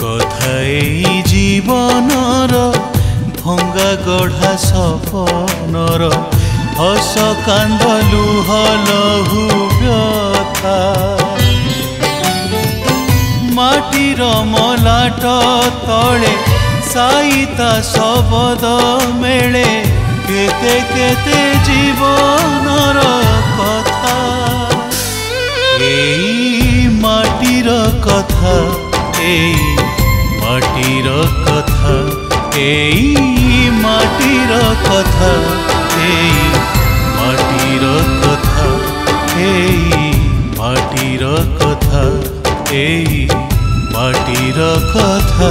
কথা এই জীবনর ভঙ্গা গঢ়া সপনর হস কান্দ লুহ লহু ব্যথা মাটির মলাট তলে সাইতা শবদ মেলে কেতে কেতে জীবনর কথা এই মাটির কথা এই মাটির কথা এই মাটির কথা এই মাটির কথা এই মাটির কথা এই মাটির কথা।